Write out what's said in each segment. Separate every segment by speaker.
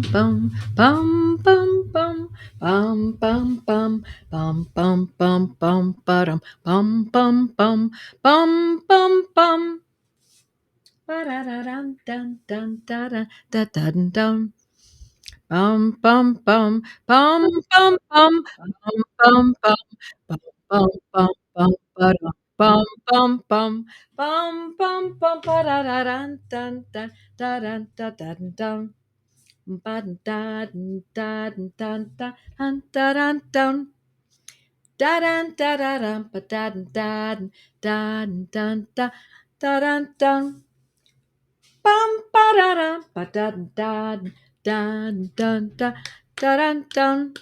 Speaker 1: bum, bum, bum, bum, bum, bum, bum, bum, bum, bum, bum, ba-dum, bum, bum, bum, bum, bum, bum. Ba-da-da-dum, dun, dun, da-da, da-dun, dun. Bum, bum, bum, bum, bum, bum, bum, bum, bum, bum, bum, bum, bum, ba-dum, bum, bum, bum, bum, bum, bum, ba-da-da-dun, dun, dun, da-dun, da-dun, dun. Ba-dun, da-dun, da-dun, dun, dun, dun, dun, da-dun, da-da-dum, ba-da-dun, da-dun, da-dun, dun, da, da-dun, dun. Bum, ba-da-dum, ba-da-dun, dun, dun, dun, da, da-dun, dun.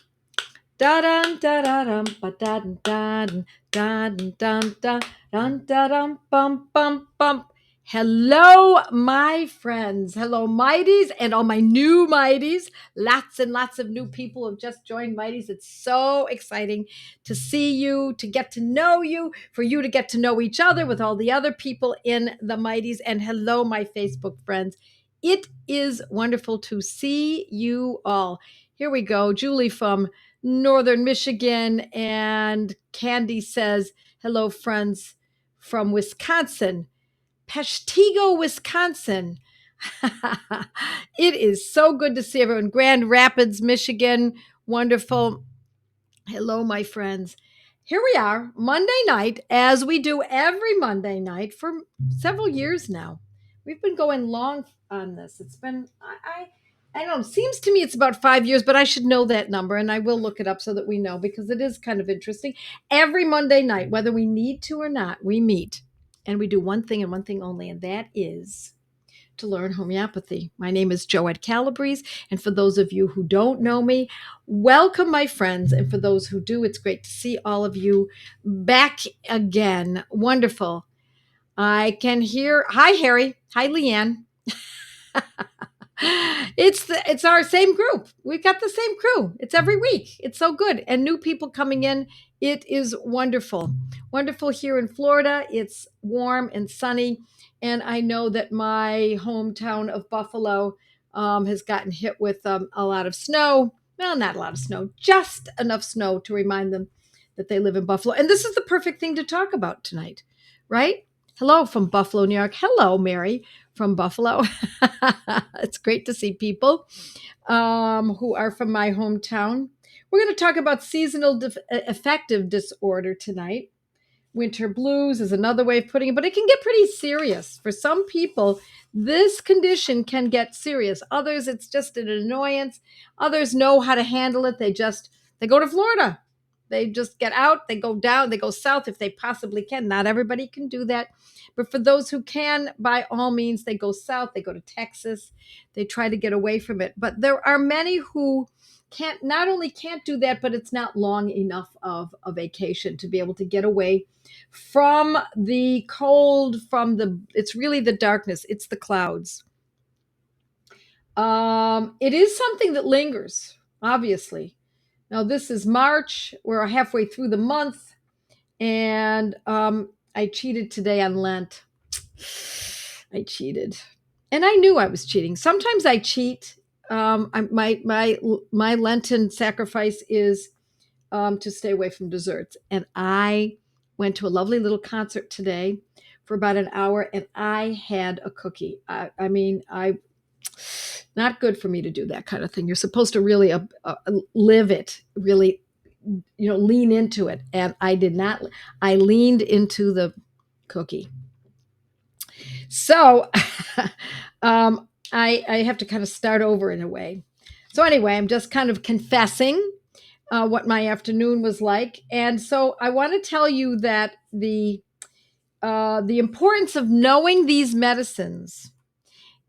Speaker 1: Da-dun, da-da-dum, ba-da-dun, dun, dun, dun, dun, dun, da-dum, bum, bum, bum. Hello, my friends. Hello, Mighties, and all my new Mighties. Lots and lots of new people have just joined Mighties. It's so exciting to see you, to get to know you, for you to get to know each other with all the other people in the Mighties. And hello, my Facebook friends. It is wonderful to see you all. Here we go. Julie from Northern Michigan, and Candy says, hello, friends from Wisconsin. Peshtigo, Wisconsin. It is so good to see everyone. Grand Rapids, Michigan. Wonderful. Hello, my friends. Here we are, Monday night, as we do every Monday night for several years now. We've been going long on this. It's been, I don't know, seems to me it's about 5 years, but I should know that number and I will look it up so that we know because it is kind of interesting. Every Monday night, whether we need to or not, we meet and we do one thing and one thing only, and that is to learn homeopathy. My name is Joette Calabrese, and for those of you who don't know me, welcome, my friends. And for those who do, it's great to see all of you back again. Wonderful. I can hear. Hi, Harry. Hi, Leanne. It's our same group. We've got the same crew. It's every week. It's so good. And new people coming in. It is wonderful. Wonderful here in Florida. It's warm and sunny. And I know that my hometown of Buffalo has gotten hit with a lot of snow. Well, not a lot of snow, just enough snow to remind them that they live in Buffalo. And this is the perfect thing to talk about tonight, right? Hello from Buffalo, New York. Hello, Mary from Buffalo. It's great to see people who are from my hometown. We're going to talk about seasonal affective disorder tonight. Winter blues is another way of putting it, but it can get pretty serious. For some people, this condition can get serious. Others, it's just an annoyance. Others know how to handle it. They go to Florida. They just get out, they go down, they go south if they possibly can. Not everybody can do that. But for those who can, by all means, they go south, they go to Texas, they try to get away from it. But there are many who can't, not only can't do that, but it's not long enough of a vacation to be able to get away from the cold, it's really the darkness, it's the clouds. It is something that lingers, obviously. Now, this is March. We're halfway through the month. And I cheated today on Lent. I cheated. And I knew I was cheating. Sometimes I cheat. My Lenten sacrifice is to stay away from desserts. And I went to a lovely little concert today for about an hour, and I had a cookie. I mean, I not good for me to do that kind of thing. You're supposed to really live it, really, lean into it. And I did not. I leaned into the cookie. So I have to kind of start over in a way. So anyway, I'm just kind of confessing what my afternoon was like. And so I want to tell you that the importance of knowing these medicines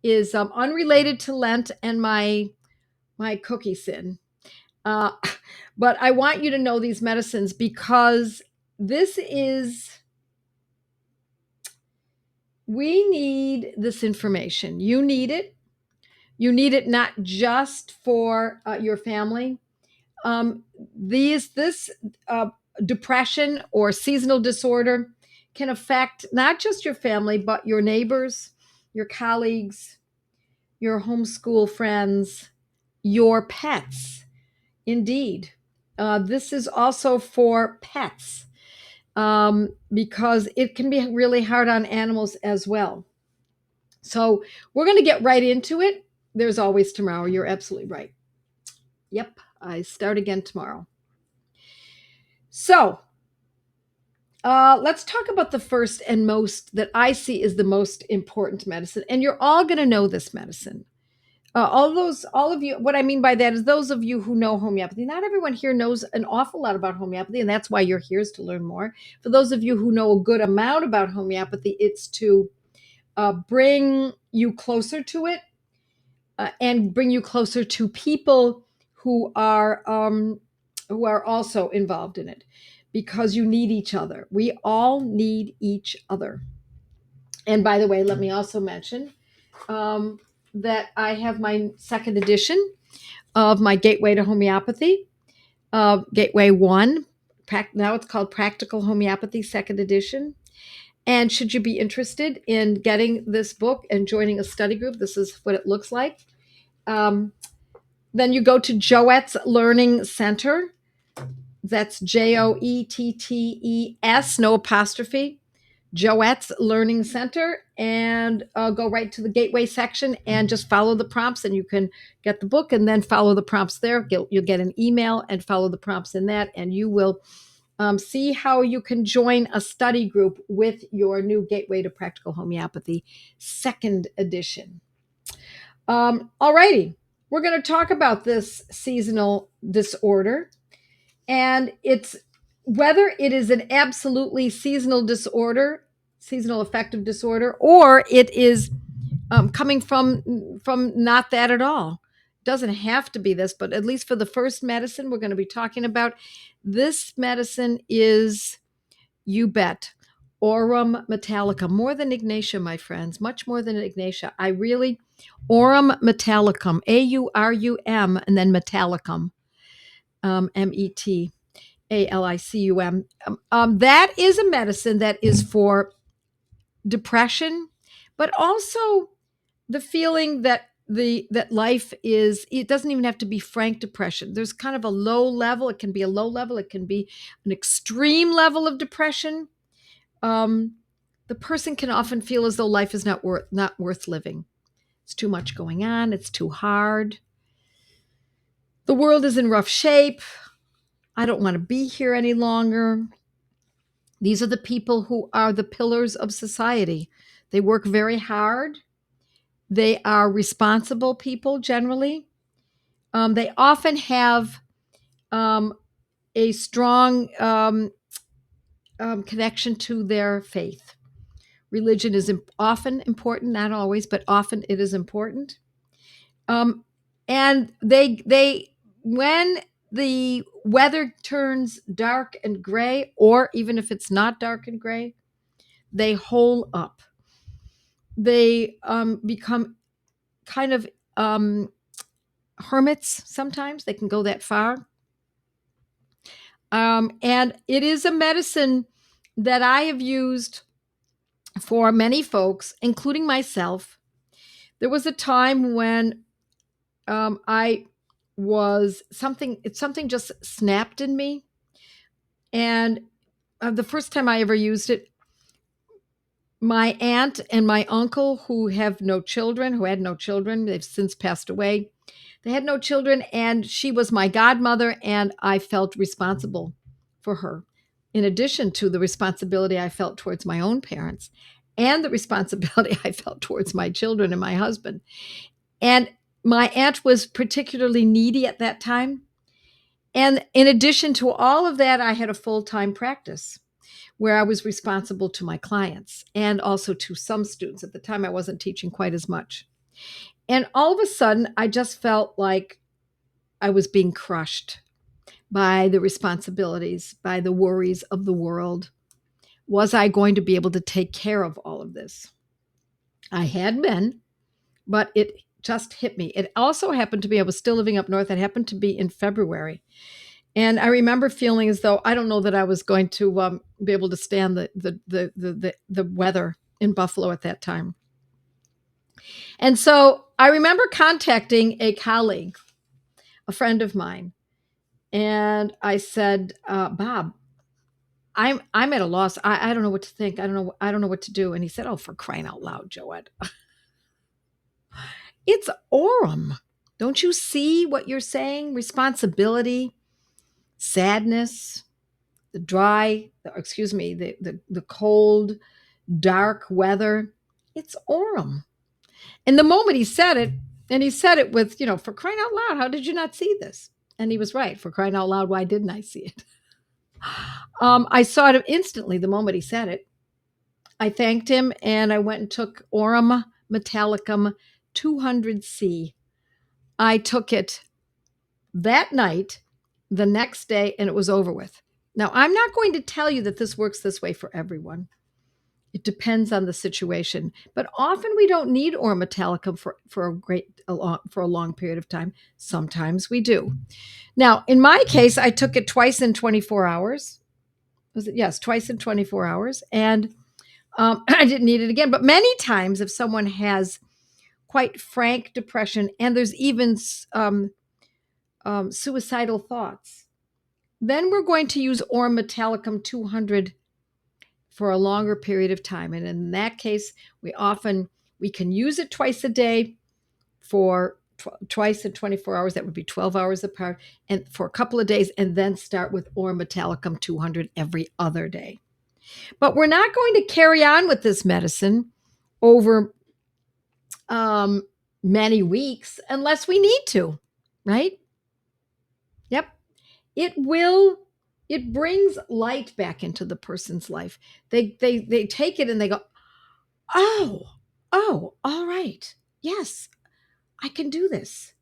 Speaker 1: is unrelated to Lent and my cookie sin. Uh, but I want you to know these medicines because this is, we need this information. You need it. You need it not just for your family. Um, this depression or seasonal disorder can affect not just your family, but your neighbors, your colleagues, your homeschool friends, your pets. Indeed. This is also for pets because it can be really hard on animals as well. So we're going to get right into it. There's always tomorrow. You're absolutely right. Yep, I start again tomorrow. So let's talk about the first and most that I see is the most important medicine. And you're all going to know this medicine. All of you, what I mean by that is those of you who know homeopathy. Not everyone here knows an awful lot about homeopathy, and that's why you're here is to learn more. For those of you who know a good amount about homeopathy, it's to bring you closer to it and bring you closer to people who are also involved in it, because you need each other. We all need each other. And by the way, let me also mention that I have my second edition of my Gateway to Homeopathy, Gateway 1. Now it's called Practical Homeopathy, second edition. And should you be interested in getting this book and joining a study group, this is what it looks like. Then you go to Joette's Learning Center. That's JOETTES, no apostrophe. Joette's Learning Center, and go right to the Gateway section and just follow the prompts, and you can get the book and then follow the prompts there. You'll get an email and follow the prompts in that, and you will see how you can join a study group with your new Gateway to Practical Homeopathy, second edition. All righty. We're going to talk about this seasonal disorder, and it's whether it is an absolutely seasonal disorder, seasonal affective disorder, or it is coming from not that at all. It doesn't have to be this, but at least for the first medicine we're going to be talking about, this medicine is, you bet, Aurum metallicum, more than Ignatia, my friends, much more than Ignatia. Aurum metallicum, AURUM, and then metallicum, MET. ALICUM. That is a medicine that is for depression, but also the feeling that that life is, it doesn't even have to be frank depression. There's kind of a low level. It can be a low level. It can be an extreme level of depression. The person can often feel as though life is not worth living. It's too much going on. It's too hard. The world is in rough shape. I don't want to be here any longer. These are the people who are the pillars of society. They work very hard. They are responsible people generally. They often have a strong connection to their faith. Religion is often important, not always, but often it is important. And they when the weather turns dark and gray, or even if it's not dark and gray, they hole up. They become kind of hermits sometimes. They can go that far. And it is a medicine that I have used for many folks, including myself. There was a time when I was something just snapped in me. And the first time I ever used it, my aunt and my uncle, who had no children, they've since passed away. They had no children, and she was my godmother, and I felt responsible for her, in addition to the responsibility I felt towards my own parents and the responsibility I felt towards my children and my husband. And my aunt was particularly needy at that time. And in addition to all of that, I had a full-time practice where I was responsible to my clients and also to some students. At the time, I wasn't teaching quite as much. And all of a sudden, I just felt like I was being crushed by the responsibilities, by the worries of the world. Was I going to be able to take care of all of this? I had been, but it just hit me. It also happened to be, I was still living up north. It happened to be in February. And I remember feeling as though I don't know that I was going to be able to stand the weather in Buffalo at that time. And so I remember contacting a colleague a friend of mine, and I said, Bob, I'm at a loss. I don't know what to think. I don't know what to do. And he said, oh, for crying out loud, Joette, it's Orem. Don't you see what you're saying? Responsibility, sadness, the cold, dark weather. It's Orem. And the moment he said it, and he said it with, for crying out loud, how did you not see this? And he was right. For crying out loud, why didn't I see it? I saw it instantly the moment he said it. I thanked him and I went and took Aurum Metallicum 200C. I took it that night, the next day, and it was over with. Now, I'm not going to tell you that this works this way for everyone. It depends on the situation, but often we don't need Aurum Metallicum for a long period of time. Sometimes we do. Now, in my case, I took it twice in 24 hours. Was it? Yes, twice in 24 hours, and I didn't need it again. But many times, if someone has quite frank depression and there's even suicidal thoughts, then we're going to use Aurum Metallicum 200 for a longer period of time. And in that case, we can use it twice a day for twice in 24 hours. That would be 12 hours apart, and for a couple of days, and then start with Aurum Metallicum 200 every other day. But we're not going to carry on with this medicine over many weeks unless we need to, right? Yep. It brings light back into the person's life. They take it and they go, oh, all right. Yes, I can do this.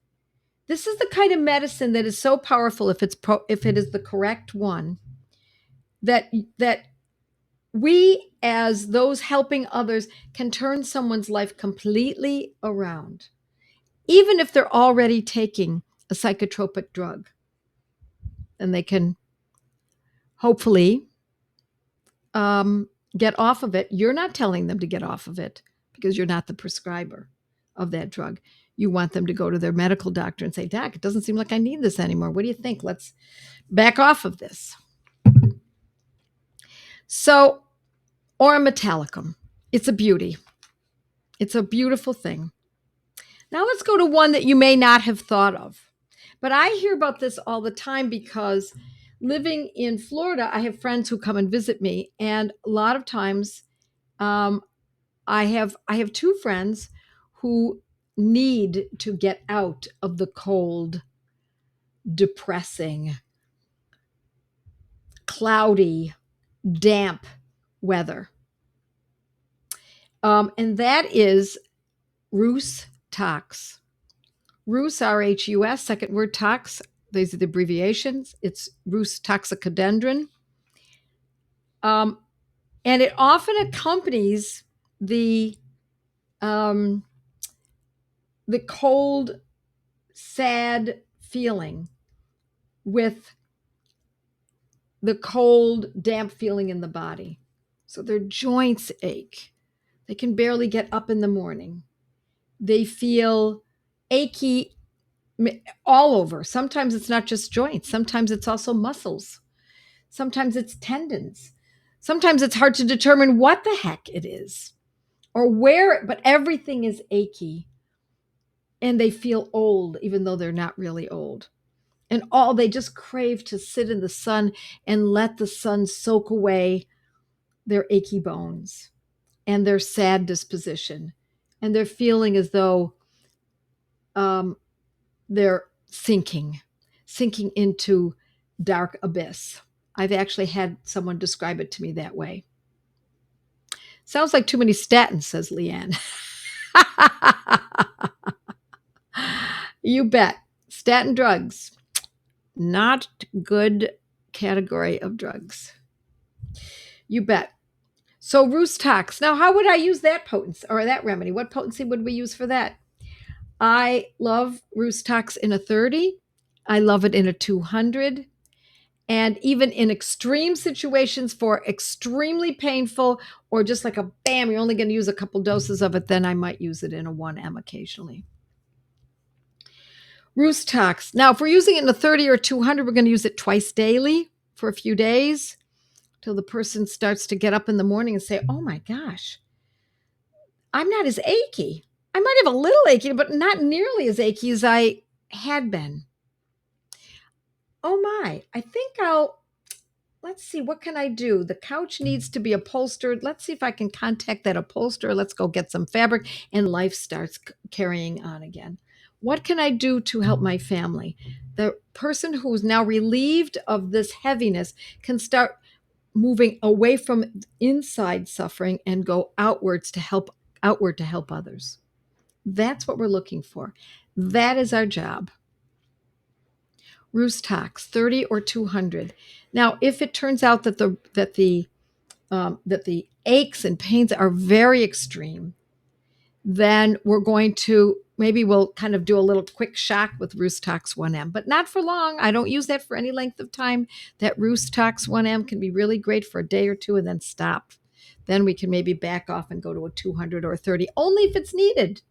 Speaker 1: This is the kind of medicine that is so powerful if it is the correct one, that we, as those helping others, can turn someone's life completely around, even if they're already taking a psychotropic drug. And they can hopefully get off of it. You're not telling them to get off of it because you're not the prescriber of that drug. You want them to go to their medical doctor and say, Doc, it doesn't seem like I need this anymore. What do you think? Let's back off of this. So, Aurum Metallicum, it's a beauty. It's a beautiful thing. Now let's go to one that you may not have thought of. But I hear about this all the time because living in Florida, I have friends who come and visit me. And a lot of times I have two friends who need to get out of the cold, depressing, cloudy, damp weather. And that is Rhus tox. Rhus, R-H-U-S, second word tox. These are the abbreviations. It's Rhus toxicodendron. And it often accompanies the cold, sad feeling with the cold, damp feeling in the body. So their joints ache. They can barely get up in the morning. They feel achy all over. Sometimes it's not just joints. Sometimes it's also muscles. Sometimes it's tendons. Sometimes it's hard to determine what the heck it is or where, but everything is achy. And they feel old, even though they're not really old. And they just crave to sit in the sun and let the sun soak away their achy bones and their sad disposition. And they're feeling as though they're sinking into dark abyss. I've actually had someone describe it to me that way. Sounds like too many statins, says Leanne. You bet. Statin drugs, not good category of drugs. You bet. So Rhus tox. Now, how would I use that potency or that remedy? What potency would we use for that? I love Rhus tox in a 30. I love it in a 200. And even in extreme situations for extremely painful or just like a bam, you're only going to use a couple doses of it, then I might use it in a 1M occasionally. Roost tox. Now, if we're using it in a 30 or 200, we're going to use it twice daily for a few days till the person starts to get up in the morning and say, oh my gosh, I'm not as achy. I might have a little achy, but not nearly as achy as I had been. Oh my, I think let's see, what can I do? The couch needs to be upholstered. Let's see if I can contact that upholsterer. Let's go get some fabric, and life starts carrying on again. What can I do to help my family? The person who is now relieved of this heaviness can start moving away from inside suffering and go outward to help others. That's what we're looking for. That is our job. Roost tox, 30 or 200. Now, if it turns out that the aches and pains are very extreme, then we're going to maybe we'll kind of do a little quick shock with Roost Tox 1M, but not for long. I don't use that for any length of time. That Roost Tox 1M can be really great for a day or two and then stop. Then we can maybe back off and go to a 200 or a 30, only if it's needed.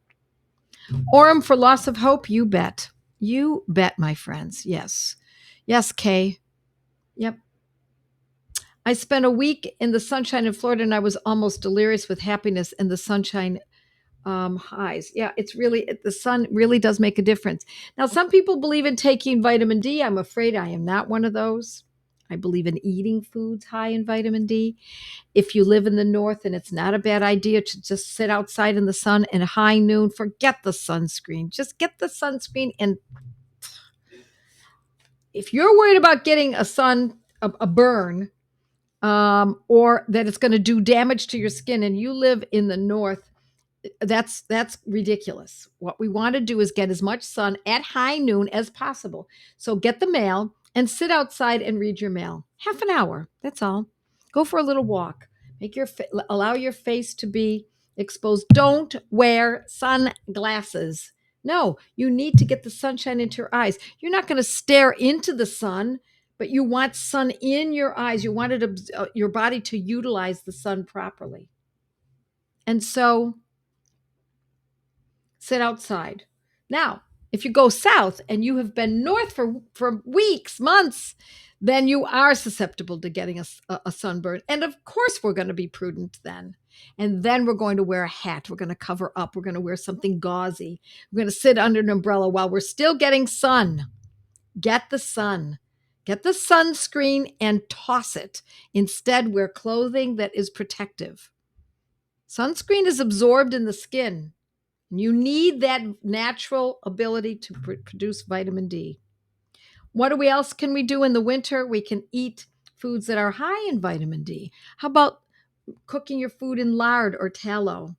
Speaker 1: Orem for loss of hope, you bet. You bet, my friends. Yes. Yes, Kay. Yep. I spent a week in the sunshine in Florida and I was almost delirious with happiness and the sunshine highs. Yeah, the sun really does make a difference. Now, some people believe in taking vitamin D. I'm afraid I am not one of those. I believe in eating foods high in vitamin D. If you live in the north, and it's not a bad idea to just sit outside in the sun in high noon, forget the sunscreen. Just get the sunscreen. And if you're worried about getting a burn, or that it's going to do damage to your skin, and you live in the north, that's ridiculous. What we want to do is get as much sun at high noon as possible. So get the mail and sit outside and read your mail. Half an hour. That's all. Go for a little walk. Allow your face to be exposed. Don't wear sunglasses. No, you need to get the sunshine into your eyes. You're not going to stare into the sun, but you want sun in your eyes. You want your body to utilize the sun properly. And so sit outside. Now, if you go south and you have been north for weeks, months, then you are susceptible to getting a sunburn. And of course, we're going to be prudent then. And then we're going to wear a hat. We're going to cover up. We're going to wear something gauzy. We're going to sit under an umbrella while we're still getting sun. Get the sun. Get the sunscreen and toss it. Instead, wear clothing that is protective. Sunscreen is absorbed in the skin. You need that natural ability to produce vitamin D. What else can we do in the winter? We can eat foods that are high in vitamin D. How about cooking your food in lard or tallow?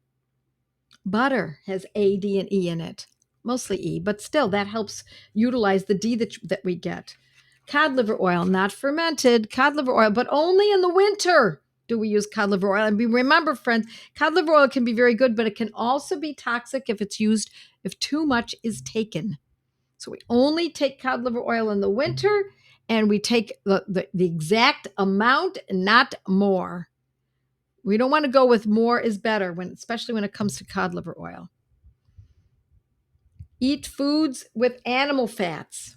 Speaker 1: Butter has A, D, and E in it. Mostly E, but still that helps utilize the D that we get. Cod liver oil, not fermented, cod liver oil, but only in the winter do we use cod liver oil. And remember, friends, cod liver oil can be very good, but it can also be toxic if too much is taken. So we only take cod liver oil in the winter, and we take the exact amount, not more. We don't want to go with more is better, especially when it comes to cod liver oil. Eat foods with animal fats.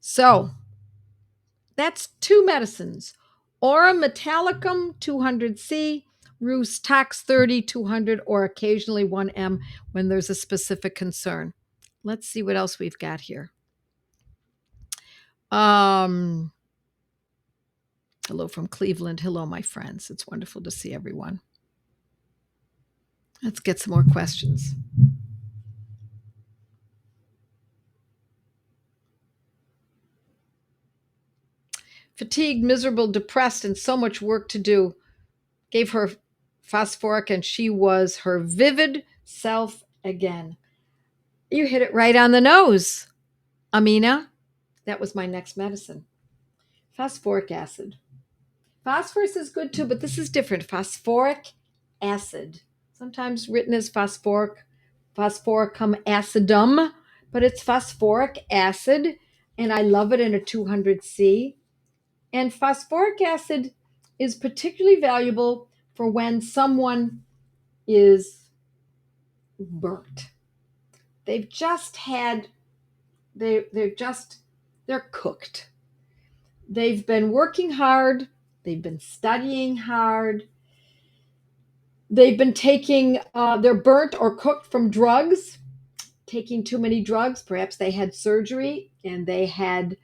Speaker 1: So that's 2 medicines. Aurum metallicum 200C, Roost Tox 30, 200, or occasionally 1M when there's a specific concern. Let's see what else we've got here. Hello from Cleveland. Hello, my friends. It's wonderful to see everyone. Let's get some more questions. Fatigued, miserable, depressed, and so much work to do. Gave her phosphoric, and she was her vivid self again. You hit it right on the nose, Amina. That was my next medicine. Phosphoric acid. Phosphorus is good too, but this is different. Phosphoric acid. Sometimes written as phosphoricum acidum, but it's phosphoric acid, and I love it in a 200C. And phosphoric acid is particularly valuable for when someone is burnt. they've just had they're cooked. They've been working hard, they've been studying hard, they've been taking they're burnt or cooked from drugs, taking too many drugs. Perhaps they had surgery and they had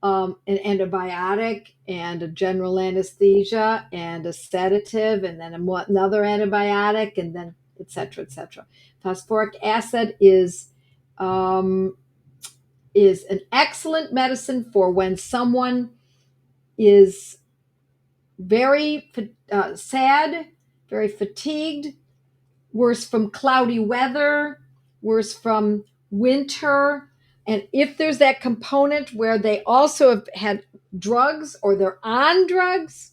Speaker 1: an antibiotic and a general anesthesia and a sedative and then another antibiotic and then etc. etc. Phosphoric acid um, is an excellent medicine for when someone is very sad, very fatigued, worse from cloudy weather, worse from winter. And if there's that component where they also have had drugs or they're on drugs,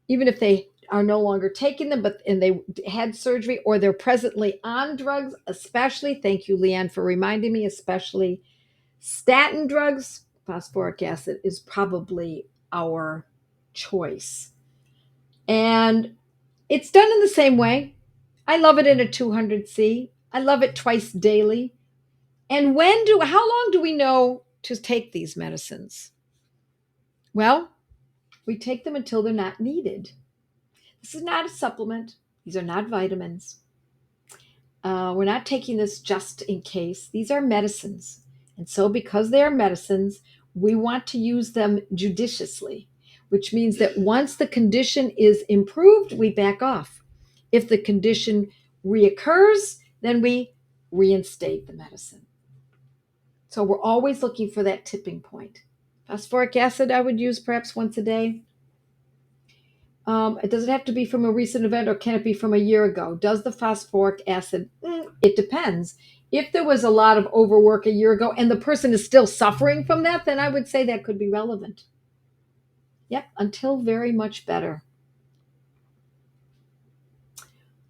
Speaker 1: even if they are no longer taking them, and they had surgery or they're presently on drugs, especially, thank you, Leanne, for reminding me, especially statin drugs, phosphoric acid is probably our choice. And it's done in the same way. I love it in a 200C. I love it twice daily. And how long do we know to take these medicines? Well, we take them until they're not needed. This is not a supplement. These are not vitamins. We're not taking this just in case. These are medicines. And so, because they are medicines, we want to use them judiciously, which means that once the condition is improved, we back off. If the condition reoccurs, then we reinstate the medicine. So, we're always looking for that tipping point. Phosphoric acid, I would use perhaps once a day. It doesn't have to be from a recent event, or can it be from a year ago? Does the phosphoric acid? It depends. If there was a lot of overwork a year ago and the person is still suffering from that, then I would say that could be relevant. Yep, until very much better.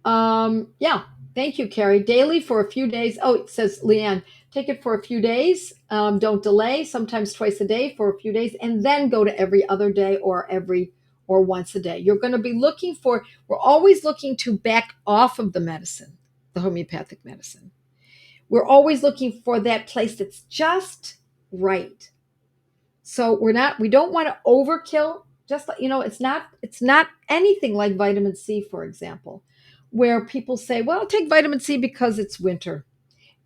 Speaker 1: Yeah, thank you, Carrie. Daily for a few days. Oh, it says Leanne, take it for a few days. Don't delay. Sometimes twice a day for a few days, and then go to every other day or once a day. You're going to be looking for. We're always looking to back off of the medicine, the homeopathic medicine. We're always looking for that place that's just right. So we don't want to overkill. Just it's not anything like vitamin C, for example, where people say, well, I'll take vitamin C because it's winter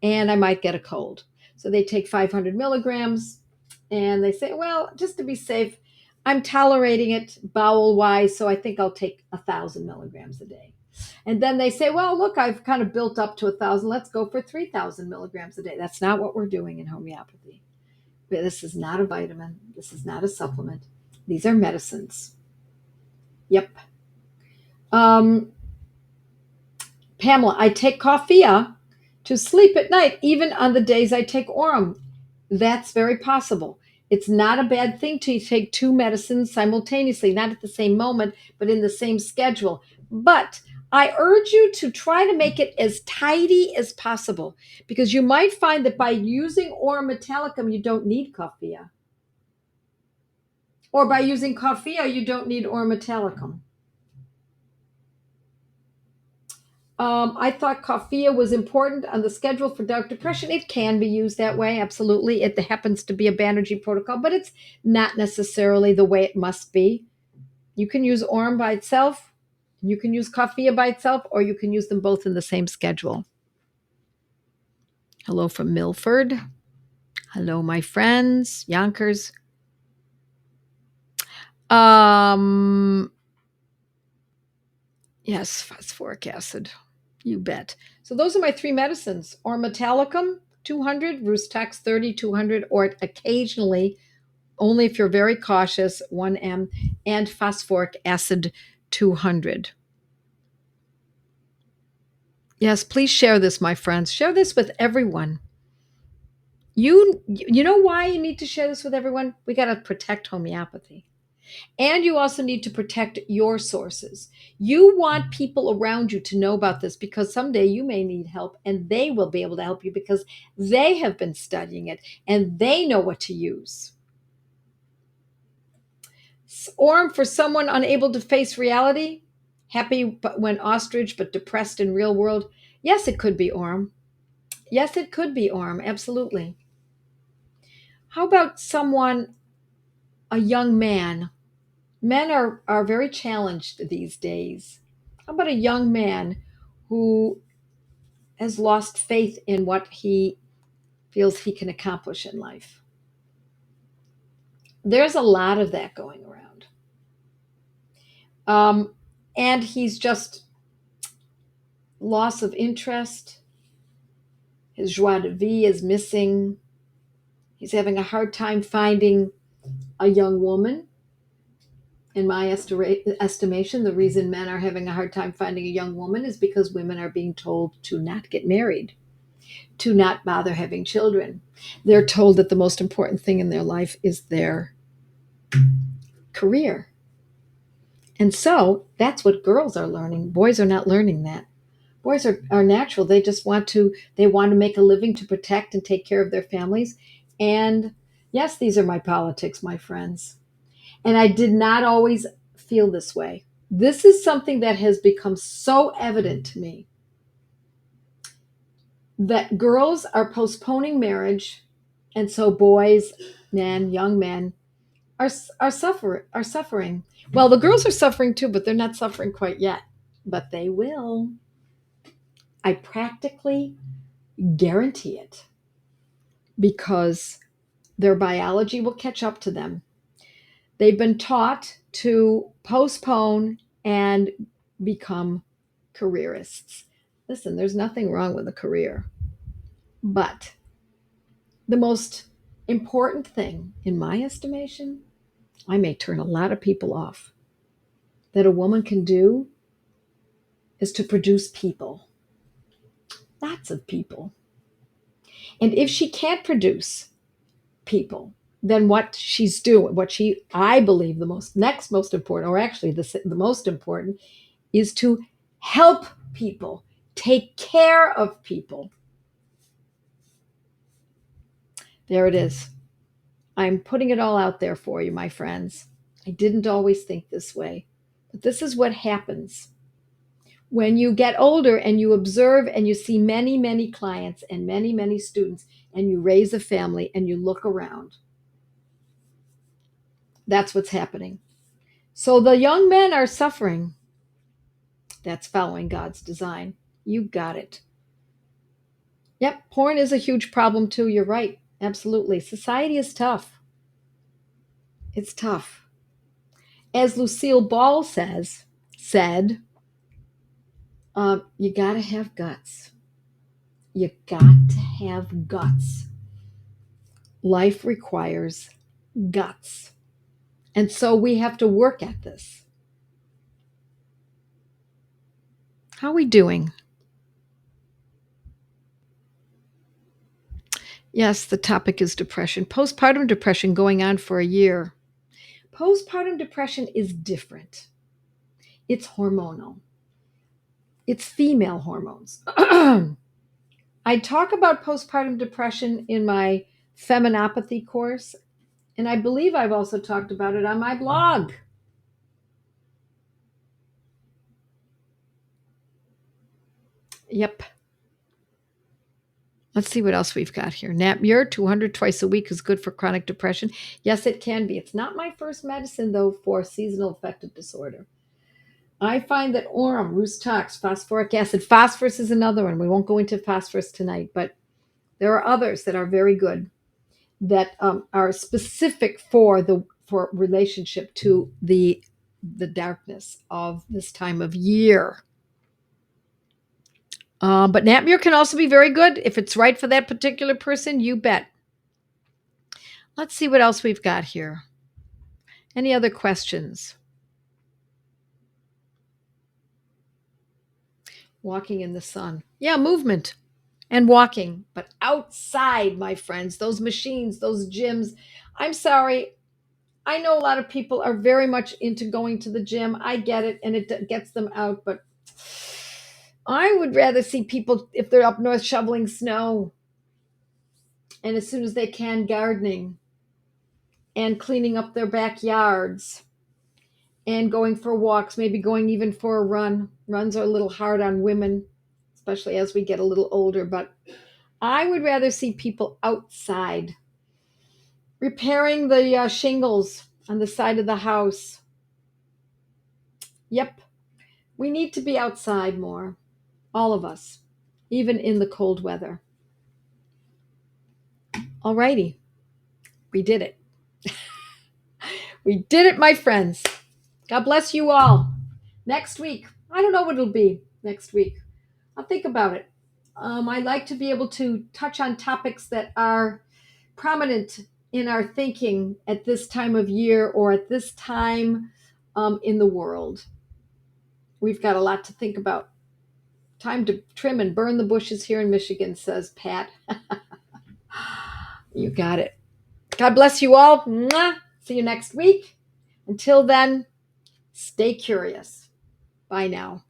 Speaker 1: and I might get a cold. So they take 500 milligrams and they say, well, just to be safe, I'm tolerating it bowel wise, so I think I'll take 1,000 milligrams a day. And then they say, well, look, I've kind of built up to 1,000. Let's go for 3,000 milligrams a day. That's not what we're doing in homeopathy. This is not a vitamin. This is not a supplement. These are medicines. Yep. Pamela, I take coffea to sleep at night, even on the days I take Orem. That's very possible. It's not a bad thing to take two medicines simultaneously, not at the same moment, but in the same schedule. But I urge you to try to make it as tidy as possible, because you might find that by using Aurum Metallicum, you don't need coffea. Or by using coffea, you don't need Aurum Metallicum. I thought coffea was important on the schedule for dark depression. It can be used that way, absolutely. It happens to be a Banerjee protocol, but it's not necessarily the way it must be. You can use Orem by itself, you can use coffea by itself, or you can use them both in the same schedule. Hello from Milford. Hello, my friends. Yonkers. Yes, phosphoric acid. You bet. So those are my three medicines: or Metallicum 200, Roostax 30, 200, or occasionally, only if you're very cautious, 1M, and phosphoric acid 200. Yes, please share this, my friends. Share this with everyone. You know why you need to share this with everyone? We got to protect homeopathy. And you also need to protect your sources. You want people around you to know about this, because someday you may need help and they will be able to help you because they have been studying it and they know what to use. Orem for someone unable to face reality, happy but when ostrich but depressed in real world. Yes, it could be Orem. Yes, it could be, Orm. Absolutely. How about someone, a young man? Men are very challenged these days. How about a young man who has lost faith in what he feels he can accomplish in life? There's a lot of that going around. Um, and he's just loss of interest. His joie de vie is missing. He's having a hard time finding a young woman. In my estimation, the reason men are having a hard time finding a young woman is because women are being told to not get married, to not bother having children. They're told that the most important thing in their life is their career. And so that's what girls are learning. Boys are not learning that. Boys are natural. They want to make a living to protect and take care of their families. And yes, these are my politics, my friends. And I did not always feel this way. This is something that has become so evident to me that girls are postponing marriage, and so boys, men, young men are suffering. Well, the girls are suffering too, but they're not suffering quite yet. But they will. I practically guarantee it because their biology will catch up to them. They've been taught to postpone and become careerists. Listen, there's nothing wrong with a career, but the most important thing, in my estimation, I may turn a lot of people off, that a woman can do is to produce people, lots of people. And if she can't produce people, then what she's doing, I believe the most important, or actually the most important, is to help people, take care of people. There it is. I'm putting it all out there for you, my friends. I didn't always think this way, but this is what happens when you get older and you observe and you see many, many clients and many, many students, and you raise a family and you look around. That's what's happening. So the young men are suffering. That's following God's design. You got it. Yep, porn is a huge problem too. You're right. Absolutely. Society is tough. It's tough. As Lucille Ball said, you got to have guts. You got to have guts. Life requires guts. And so we have to work at this. How are we doing? Yes, the topic is depression. Postpartum depression going on for a year. Postpartum depression is different. It's hormonal. It's female hormones. I talk about postpartum depression in my feminopathy course, and I believe I've also talked about it on my blog. Yep. Let's see what else we've got here. Napier, 200 twice a week is good for chronic depression. Yes, it can be. It's not my first medicine, though, for seasonal affective disorder. I find that Orum, Rhus tox, phosphoric acid, phosphorus is another one. We won't go into phosphorus tonight, but there are others that are very good that are specific for relationship to the darkness of this time of year. But Napier can also be very good if it's right for that particular person. You bet. Let's see what else we've got here. Any other questions? Walking in the sun. Yeah, movement and walking, but outside, my friends, those machines, those gyms. I'm sorry. I know a lot of people are very much into going to the gym. I get it, and it gets them out, but I would rather see people, if they're up north, shoveling snow, and as soon as they can, gardening and cleaning up their backyards and going for walks, maybe going even for a run. Runs are a little hard on women, especially as we get a little older, but
Speaker 2: I would rather see people outside repairing the shingles on the side of the house. Yep, we need to be outside more, all of us, even in the cold weather. Alrighty, we did it. We did it, my friends. God bless you all. Next week, I don't know what it'll be next week. I'll think about it. I like to be able to touch on topics that are prominent in our thinking at this time of year or at this time in the world. We've got a lot to think about. Time to trim and burn the bushes here in Michigan, says Pat. You got it. God bless you all. Mwah. See you next week. Until then, stay curious. Bye now.